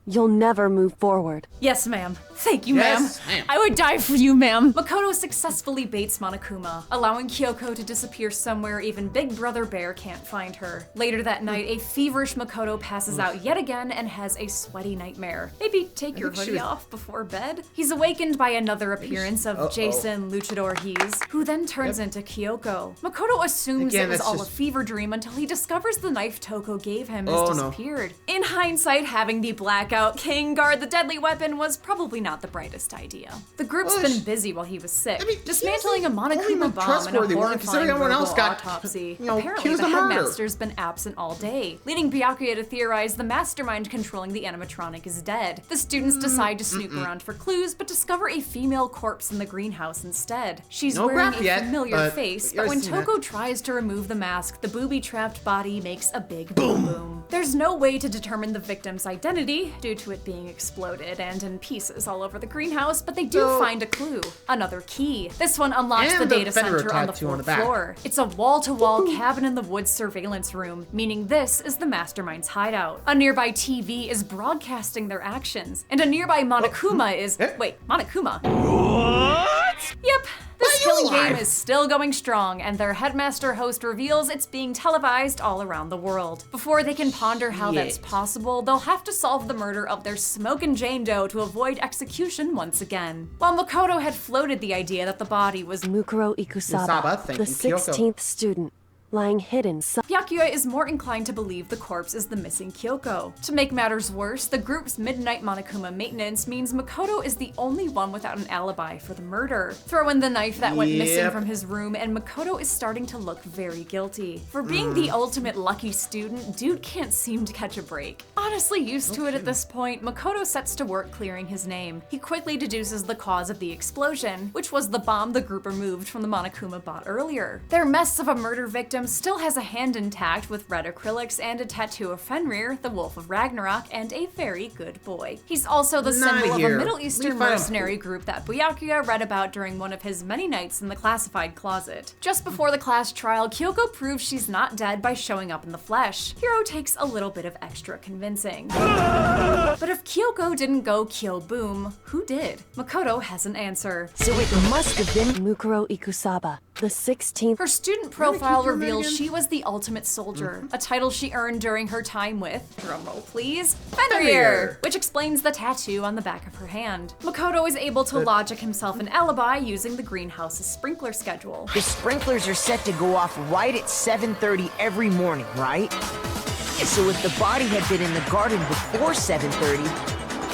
you'll never move forward. Yes, ma'am. Thank you, ma'am. I would die for you, ma'am. Makoto successfully baits Monokuma, allowing Kyoko to disappear somewhere even Big Brother Bear can't find her. Later that night, a feverish Makoto passes out yet again and has a sweaty nightmare. Maybe take your hoodie off before bed? He's awakened by another appearance of Jason Luchador Hees, who then turns into Kyoko. Makoto assumes it was all a fever dream until he discovers the knife Toko gave him has disappeared. In hindsight, having the black Knockout King guard the deadly weapon was probably not the brightest idea. The group's been busy while he was sick, dismantling a Monokuma bomb and a horrifying verbal autopsy. Apparently, the headmaster's been absent all day, leading Byakuya to theorize the mastermind controlling the animatronic is dead. The students decide to snoop around for clues, but discover a female corpse in the greenhouse instead. She's wearing a familiar face, but when Toko tries to remove the mask, the booby-trapped body makes a big boom. There's no way to determine the victim's identity due to it being exploded and in pieces all over the greenhouse, but they do find a clue. Another key. This one unlocks the data center on the fourth floor. It's a wall-to-wall cabin-in-the-woods surveillance room, meaning this is the mastermind's hideout. A nearby TV is broadcasting their actions, and a nearby Monokuma is— wait, Monokuma? What? Yep. This killing game is still going strong, and their headmaster host reveals it's being televised all around the world. Before they can ponder how that's possible, they'll have to solve the murder of their smokin' Jane Doe to avoid execution once again. While Makoto had floated the idea that the body was Mukuro Ikusaba, the 16th student, lying hidden. Byakuya is more inclined to believe the corpse is the missing Kyoko. To make matters worse, the group's midnight Monokuma maintenance means Makoto is the only one without an alibi for the murder. Throw in the knife that went missing from his room, and Makoto is starting to look very guilty. For being the ultimate lucky student, dude can't seem to catch a break. Honestly used to it at this point, Makoto sets to work clearing his name. He quickly deduces the cause of the explosion, which was the bomb the group removed from the Monokuma bot earlier. Their mess of a murder victim still has a hand intact with red acrylics and a tattoo of Fenrir, the Wolf of Ragnarok, and a very good boy. He's also the symbol of a Middle Eastern mercenary group that Byakuya read about during one of his many nights in the classified closet. Just before the class trial, Kyoko proves she's not dead by showing up in the flesh. Hiro takes a little bit of extra convincing. But if Kyoko didn't go Kyo-boom, who did? Makoto has an answer. So it must have been Mukuro Ikusaba, the 16th. Her student profile reveals she was the ultimate soldier, a title she earned during her time with, drumroll please, Fenrir, which explains the tattoo on the back of her hand. Makoto is able to logic himself an alibi using the greenhouse's sprinkler schedule. The sprinklers are set to go off right at 7:30 every morning, right? So if the body had been in the garden before 7:30,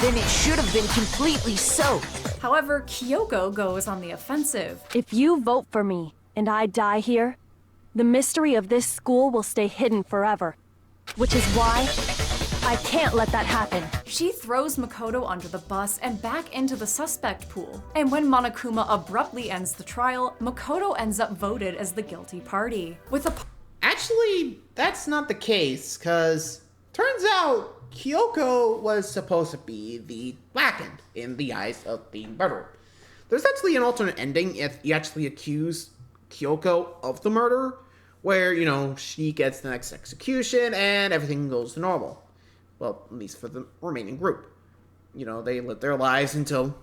then it should have been completely soaked. However, Kyoko goes on the offensive. If you vote for me and I die here, the mystery of this school will stay hidden forever, which is why I can't let that happen. She throws Makoto under the bus and back into the suspect pool. And when Monokuma abruptly ends the trial, Makoto ends up voted as the guilty party. Actually, that's not the case, because turns out Kyoko was supposed to be the blackened in the eyes of the murderer. There's actually an alternate ending if you actually accuse Kyoko of the murder, where, you know, she gets the next execution and everything goes to normal. Well, at least for the remaining group. You know, they live their lives until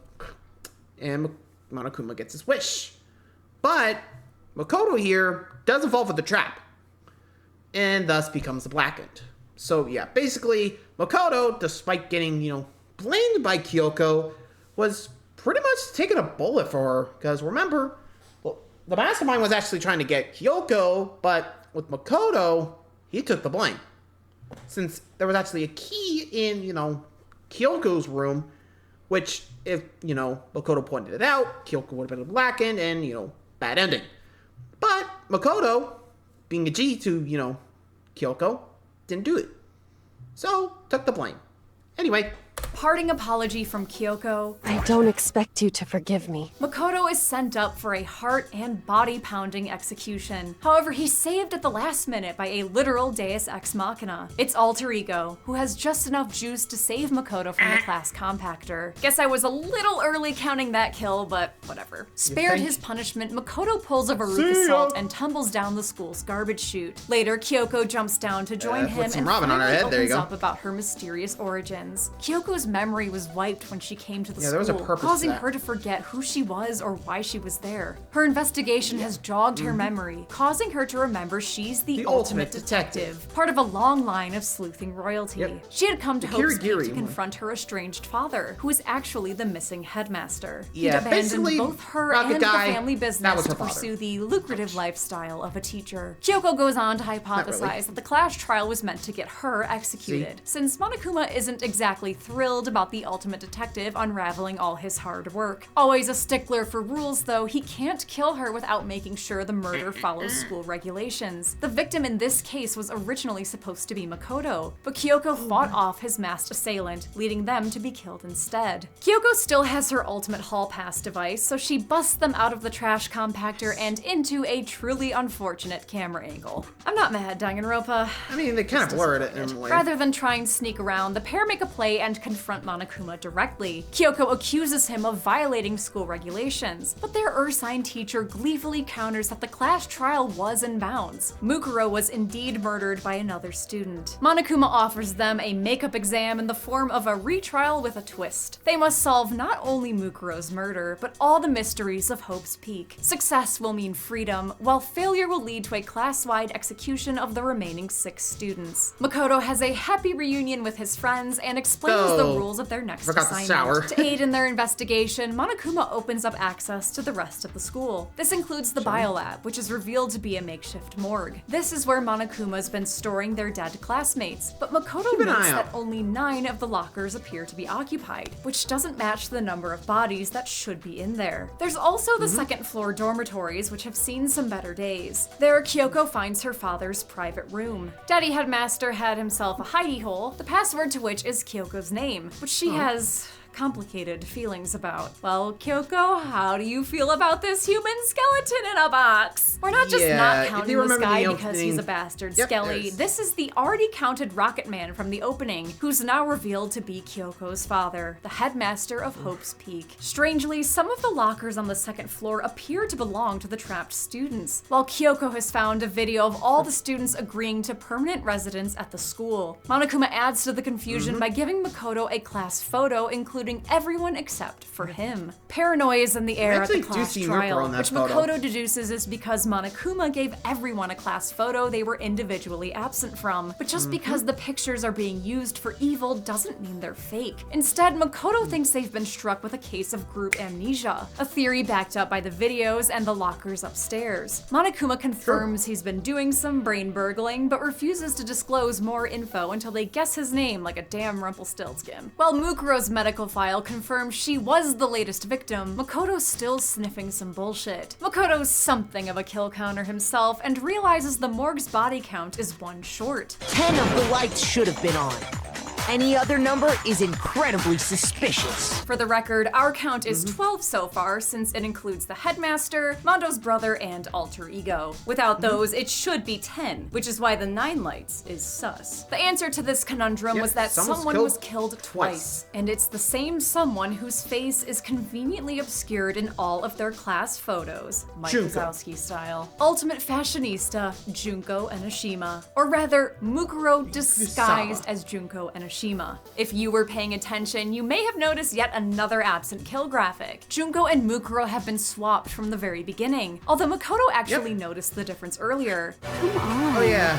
Monokuma gets his wish. But Makoto here doesn't fall for the trap, and thus becomes the blackened. So yeah, basically, Makoto, despite getting, you know, blamed by Kyoko, was pretty much taking a bullet for her. Because remember, well, the mastermind was actually trying to get Kyoko, but with Makoto, he took the blame. Since there was actually a key in, you know, Kyoko's room, which, if, you know, Makoto pointed it out, Kyoko would have been blackened and, you know, bad ending. But Makoto, being a G to, you know, Kyoko, didn't do it. So, took the blame. Anyway. Parting apology from Kyoko. I don't expect you to forgive me. Makoto is sent up for a heart and body-pounding execution. However, he's saved at the last minute by a literal deus ex machina. It's alter ego, who has just enough juice to save Makoto from the class compactor. Guess I was a little early counting that kill, but whatever. Spared his punishment, Makoto pulls a Veruca Salt and tumbles down the school's garbage chute. Later, Kyoko jumps down to join him and finally opens up about her mysterious origins. Kyoko's memory was wiped when she came to the school, there was a purpose causing to that. her to forget who she was or why she was there. Her investigation has jogged her memory, causing her to remember she's the ultimate detective, part of a long line of sleuthing royalty. She had come to Hope's Peak to confront her estranged father, who is actually the missing headmaster. He'd abandoned both her and the family business to pursue the lucrative lifestyle of a teacher. Kyoko goes on to hypothesize that the class trial was meant to get her executed, since Monokuma isn't exactly thrilled about the ultimate detective unraveling all his hard work. Always a stickler for rules, though, he can't kill her without making sure the murder follows school regulations. The victim in this case was originally supposed to be Makoto, but Kyoko fought off his masked assailant, leading them to be killed instead. Kyoko still has her ultimate hall pass device, so she busts them out of the trash compactor and into a truly unfortunate camera angle. I'm not mad, Danganronpa. I mean, they kind of blurred it in a way. Rather than try and sneak around, the pair make a play and confront Monokuma directly. Kyoko accuses him of violating school regulations, but their Ursine teacher gleefully counters that the class trial was in bounds. Mukuro was indeed murdered by another student. Monokuma offers them a makeup exam in the form of a retrial with a twist. They must solve not only Mukuro's murder, but all the mysteries of Hope's Peak. Success will mean freedom, while failure will lead to a class-wide execution of the remaining 6 students. Makoto has a happy reunion with his friends and explains the rules of their next assignment. To aid in their investigation, Monokuma opens up access to the rest of the school. This includes the biolab, which is revealed to be a makeshift morgue. This is where Monokuma's been storing their dead classmates, but Makoto notes that only 9 of the lockers appear to be occupied, which doesn't match the number of bodies that should be in there. There's also the second floor dormitories, which have seen some better days. There, Kyoko finds her father's private room. Daddy Headmaster had himself a hidey hole, the password to which is Kyoko's name, which she has complicated feelings about. Well, Kyoko, how do you feel about this human skeleton in a box? We're not just not counting this guy because he's a bastard skelly. This is the already counted Rocket Man from the opening, who's now revealed to be Kyoko's father, the headmaster of Hope's Peak. Strangely, some of the lockers on the second floor appear to belong to the trapped students, while Kyoko has found a video of all the students agreeing to permanent residence at the school. Monokuma adds to the confusion by giving Makoto a class photo, including everyone except for him. Paranoia is in the air at the class trial, which Makoto deduces is because Monokuma gave everyone a class photo they were individually absent from. But just because the pictures are being used for evil doesn't mean they're fake. Instead, Makoto thinks they've been struck with a case of group amnesia, a theory backed up by the videos and the lockers upstairs. Monokuma confirms he's been doing some brain burgling, but refuses to disclose more info until they guess his name like a damn Rumpelstiltskin. While Mukuro's medical file confirms she was the latest victim, Makoto's still sniffing some bullshit. Makoto's something of a kill counter himself and realizes the morgue's body count is 1 short. 10 of the lights should have been on. Any other number is incredibly suspicious. For the record, our count is 12 so far, since it includes the headmaster, Mondo's brother, and alter ego. Without those, it should be 10, which is why the 9 lights is sus. The answer to this conundrum was that someone was killed twice, and it's the same someone whose face is conveniently obscured in all of their class photos, Mike Wazowski style. Ultimate fashionista, Junko Enoshima. Or rather, Mukuro disguised as Junko Enoshima. If you were paying attention, you may have noticed yet another absent kill graphic. Junko and Mukuro have been swapped from the very beginning, although Makoto actually noticed the difference earlier. Come on. Oh yeah.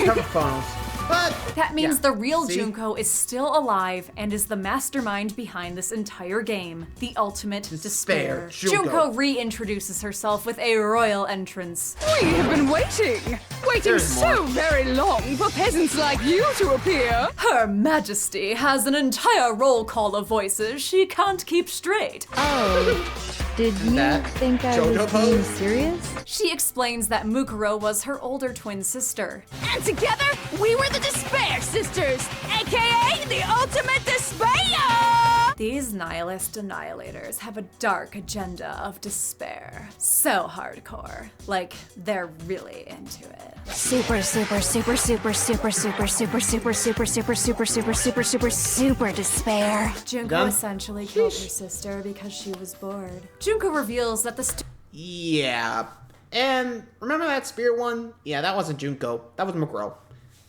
Cover photos. But that means the real Junko is still alive and is the mastermind behind this entire game, the ultimate despair. Junko reintroduces herself with a royal entrance. We have been waiting so very long for peasants like you to appear. Her Majesty has an entire roll call of voices she can't keep straight. Oh. Did you think I was being serious? She explains that Mukuro was her older twin sister. And together, we were the Despair Sisters, aka the Ultimate Despair! These nihilist annihilators have a dark agenda of despair. So hardcore. Like, they're really into it. Super despair. Junko essentially killed her sister because she was bored. Junko reveals that the yeah. And remember that spear one? Yeah, that wasn't Junko. That was Mukuro.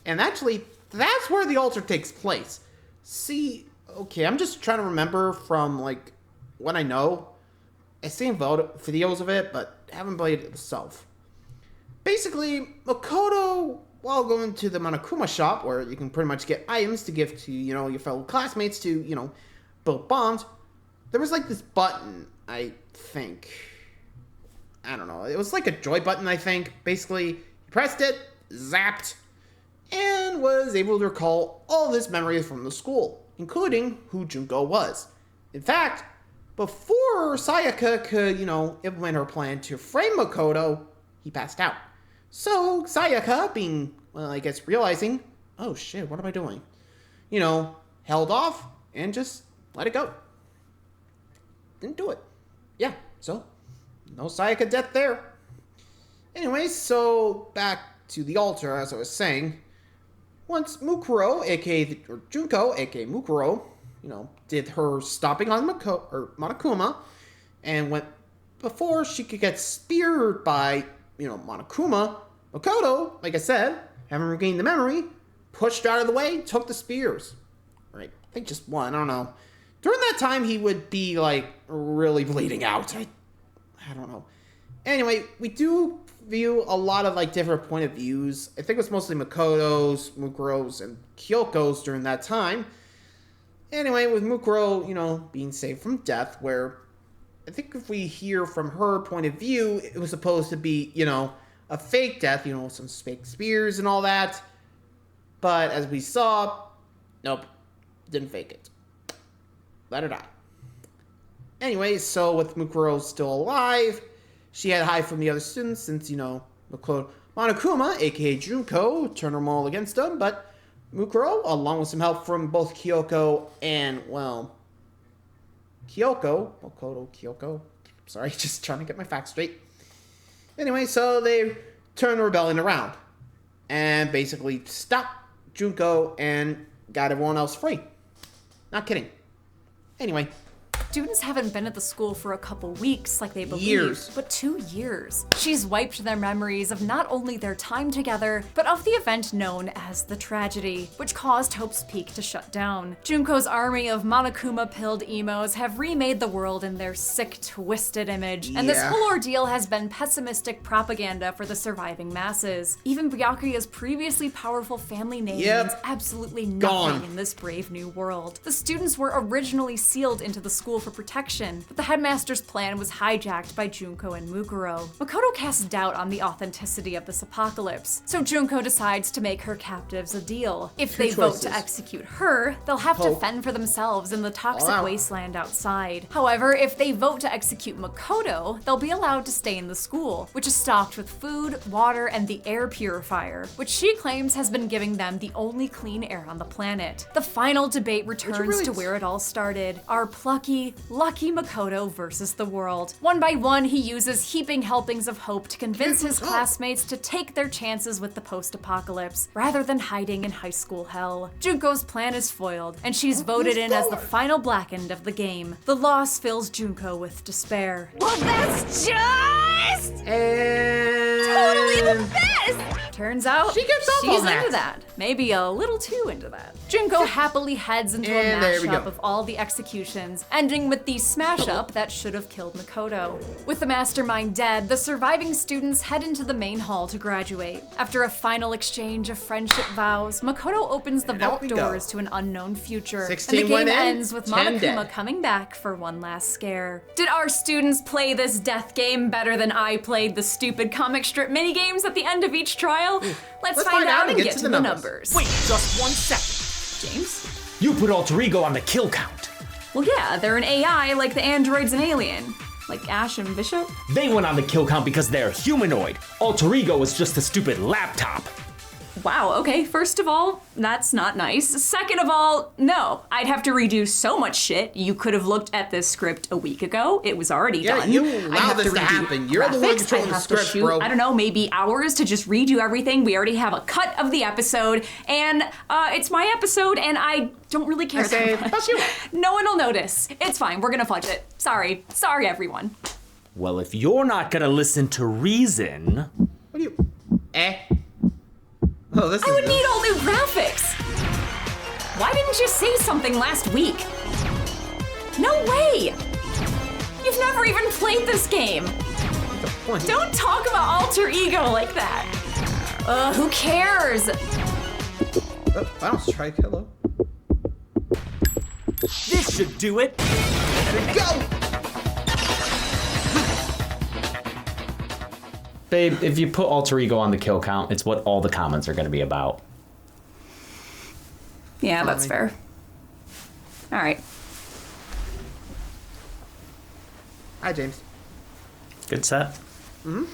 And actually, that's where the altar takes place. See, okay, I'm just trying to remember from, like, what I know. I've seen videos of it, but haven't played it myself. Basically, Makoto, while going to the Monokuma shop, where you can pretty much get items to give to, you know, your fellow classmates to, you know, build bonds, there was, like, this button, I think. I don't know. It was like a joy button, I think. Basically, he pressed it, zapped, and was able to recall all of his memories from the school, including who Junko was. In fact, before Sayaka could, you know, implement her plan to frame Makoto, he passed out. So Sayaka, being, well, I guess realizing, oh shit, what am I doing? You know, held off and just let it go. Didn't do it. Yeah, so no Sayaka death there. Anyway, so back to the altar, as I was saying. Once Mukuro, aka Junko, aka Mukuro, you know, did her stomping on Monokuma, and went before she could get speared by, you know, Monokuma, Makoto, like I said, having regained the memory, pushed out of the way, took the spears. Right, I think just one, I don't know. During that time, he would be, like, really bleeding out. I don't know. Anyway, we do view a lot of, like, different point of views. I think it was mostly Makoto's, Mukuro's, and Kyoko's during that time. Anyway, with Mukuro, you know, being saved from death, where I think if we hear from her point of view, it was supposed to be, you know, a fake death, you know, some fake spears and all that. But as we saw, nope, didn't fake it. Let her die. Anyway, so with Mukuro still alive, she had to hide from the other students since, you know, Monokuma, aka Junko, turned them all against him, but Mukuro, along with some help from both Kyoko and, well, Kyoko. Sorry, just trying to get my facts straight. Anyway, so they turned the rebellion around and basically stopped Junko and got everyone else free. Not kidding. Anyway. Students haven't been at the school for a couple weeks like they believed, years. But 2 years. She's wiped their memories of not only their time together, but of the event known as the tragedy, which caused Hope's Peak to shut down. Junko's army of Monokuma-pilled emos have remade the world in their sick, twisted image, and this whole ordeal has been pessimistic propaganda for the surviving masses. Even Byakuya's previously powerful family name means absolutely nothing in this brave new world. The students were originally sealed into the school for protection, but the headmaster's plan was hijacked by Junko and Mukuro. Makoto casts doubt on the authenticity of this apocalypse, so Junko decides to make her captives a deal. If they vote to execute her, they'll have to fend for themselves in the toxic wasteland outside. However, if they vote to execute Makoto, they'll be allowed to stay in the school, which is stocked with food, water, and the air purifier, which she claims has been giving them the only clean air on the planet. The final debate returns to where it all started. Our plucky, lucky Makoto versus the world. One by one, he uses heaping helpings of hope to convince his classmates to take their chances with the post-apocalypse, rather than hiding in high school hell. Junko's plan is foiled, and she's voted in as the final blackened of the game. The loss fills Junko with despair. Well, that's just totally the best! Turns out, she's into that. Maybe a little too into that. Junko happily heads into a mashup of all the executions, ending with the smash-up that should have killed Makoto. With the mastermind dead, the surviving students head into the main hall to graduate. After a final exchange of friendship vows, Makoto opens the vault doors to an unknown future, and the game ends with Monokuma coming back for one last scare. Did our students play this death game better than I played the stupid comic strip minigames at the end of each trial? Let's find out and get to the numbers. Wait, just 1 second. James? You put Alter Ego on the kill count. Well, yeah, they're an AI like the androids in Alien. Like Ash and Bishop? They went on the kill count because they're humanoid. Alter Ego is just a stupid laptop. Wow, okay, first of all, that's not nice. Second of all, no, I'd have to redo so much shit. You could have looked at this script a week ago. It was already done. You allow this to happen. You're the one controlling the script, bro. I don't know, maybe hours to just redo everything. We already have a cut of the episode, and it's my episode, and I don't really care that much. No one will notice. It's fine, we're gonna fudge it. Sorry everyone. Well, if you're not gonna listen to reason... What do you... Oh, this I would need all new graphics. Why didn't you say something last week? No way! You've never even played this game. Don't talk about alter ego like that. Who cares? I don't strike. Hello. This should do it. There we go. Babe, if you put alter ego on the kill count, it's what all the comments are going to be about. Yeah, that's fair. All right. Hi, James. Good set. Mm-hmm.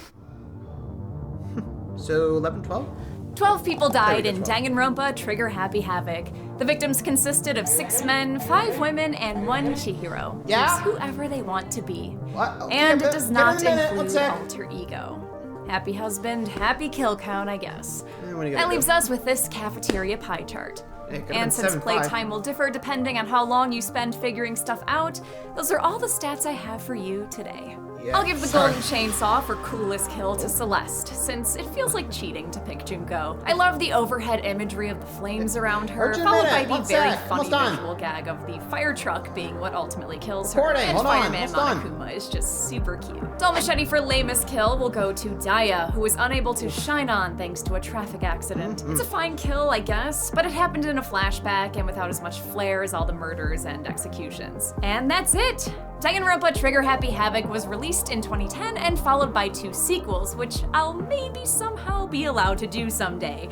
So 11, 12? 12 people died in Danganronpa Trigger Happy Havoc. The victims consisted of 6 men, 5 women, and 1 Chihiro. Yeah? Who's whoever they want to be. What? And it does not include What's that? alter ego. Happy husband, happy kill count, I guess. What That leaves us with this cafeteria pie chart. And since playtime will differ depending on how long you spend figuring stuff out, those are all the stats I have for you today. Yeah, I'll give the golden chainsaw for coolest kill to Celeste, since it feels like cheating to pick Junko. I love the overhead imagery of the flames around her, followed by the very funny visual gag of the fire truck being what ultimately kills her. And Fireman Monokuma is just super cute. Dull Machete for lamest kill will go to Daya, who was unable to shine on thanks to a traffic accident. It's a fine kill, I guess, but it happened in a flashback and without as much flair as all the murders and executions. And that's it! Danganronpa Trigger Happy Havoc was released in 2010 and followed by 2 sequels, which I'll maybe somehow be allowed to do someday.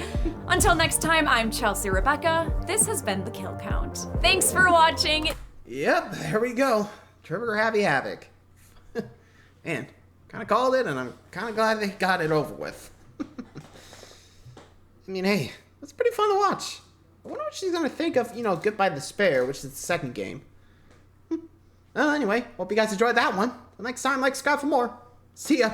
Until next time, I'm Chelsea Rebecca. This has been The Kill Count. Thanks for watching. Yep, there we go. Trigger Happy Havoc. Man, kind of called it, and I'm kind of glad they got it over with. I mean, hey, it's pretty fun to watch. I wonder what she's going to think of, Goodbye Despair, which is the second game. Anyway, hope you guys enjoyed that one. Till next time, like, subscribe for more. See ya.